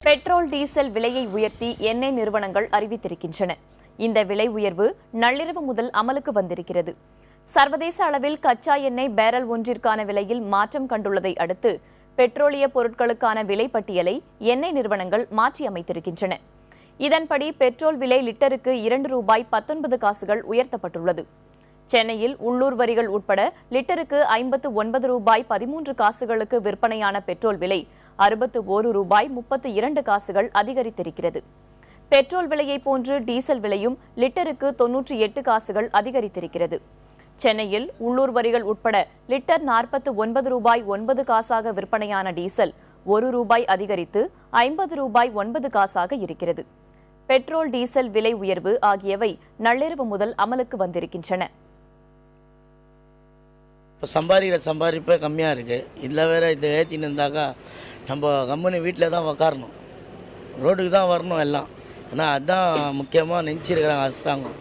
Petrol diesel விலையை உயர்த்தி எண்ணெய் நிறுவனங்கள் அறிவித்திருக்கின்றன. இந்த விலை உயர்வு நள்ளிரவு முதல் அமலுக்கு வந்திருக்கிறது. சர்வதேச அளவில் கச்சா எண்ணெய் பேரல் ஒன்றிற்கான விலையில் மாற்றம் கண்டுள்ளதை அடுத்து பெட்ரோலிய பொருட்களுக்கான விலை பட்டியலை எண்ணெய் நிறுவனங்கள் மாற்றி அமைத்திருக்கின்றன. இதன்படி பெட்ரோல் விலை லிட்டருக்கு ₹2.19 உயர்த்தப்பட்டுள்ளது. சென்னையில் உள்ளூர் வரிகள் உட்பட லிட்டருக்கு ₹59.13 விற்பனையான பெட்ரோல் விலை ₹61.32 அதிகரித்திருக்கிறது. பெட்ரோல் விலையை போன்று டீசல் விலையும் லிட்டருக்கு 98 அதிகரித்திருக்கிறது. சென்னையில் உள்ளூர் வரிகள் உட்பட லிட்டர் ₹49.09 விற்பனையான டீசல் ₹1 அதிகரித்து ₹50.09 இருக்கிறது. பெட்ரோல் டீசல் விலை உயர்வு ஆகியவை நள்ளிரவு முதல் அமலுக்கு வந்திருக்கின்றன. இப்போ சம்பாதிப்பே கம்மியாக இருக்குது. இதில் வேறு இதை ஏற்றின்னு இருந்தாக்கா நம்ம கம்பெனி வீட்டில் தான் உக்காரணும், ரோடுக்கு தான் வரணும் எல்லாம். ஏன்னா அதுதான் முக்கியமாக நினச்சிருக்கிறாங்க அரசாங்கம்.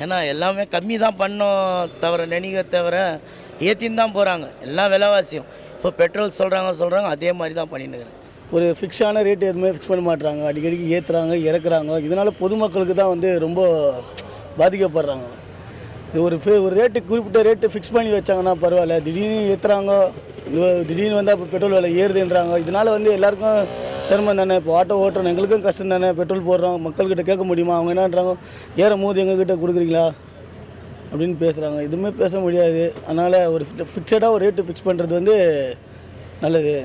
ஏன்னா எல்லாமே கம்மி தான் பண்ணோம் தவிர ஏற்றின்னு தான் போகிறாங்க எல்லா விலைவாசியும். இப்போ பெட்ரோல் சொல்கிறாங்க அதே மாதிரி தான் பண்ணின்னு இருக்கிறேன். ஒரு ஃபிக்ஸான ரேட் எதுவுமே ஃபிக்ஸ் பண்ண மாட்டாங்க, அடிக்கடிக்கு ஏற்றுறாங்க இறக்குறாங்க. இதனால் பொதுமக்களுக்கு தான் ரொம்ப பாதிக்கப்படுறாங்க. ஒரு ரேட்டு குறிப்பிட்ட ரேட்டு ஃபிக்ஸ் பண்ணி வச்சாங்கன்னா பரவாயில்ல, திடீர்னு ஏற்றுறாங்க, திடீர்னு அப்போ பெட்ரோல் விலை ஏறுதுன்றாங்க. இதனால் எல்லாருக்கும் சிரமம் தானே. இப்போ ஆட்டோ ஓட்டுறோம், எங்களுக்கும் கஷ்டம் தானே. பெட்ரோல் போடுறோம், மக்கள்கிட்ட கேட்க முடியுமா? அவங்க என்னன்றாங்க, ஏறும் போது எங்ககிட்ட கொடுக்குறீங்களா அப்படின்னு பேசுகிறாங்க. எதுவுமே பேச முடியாது. அதனால் ஒரு ஃபிக்ஸடாக ஒரு ரேட்டு ஃபிக்ஸ் பண்ணுறது நல்லது.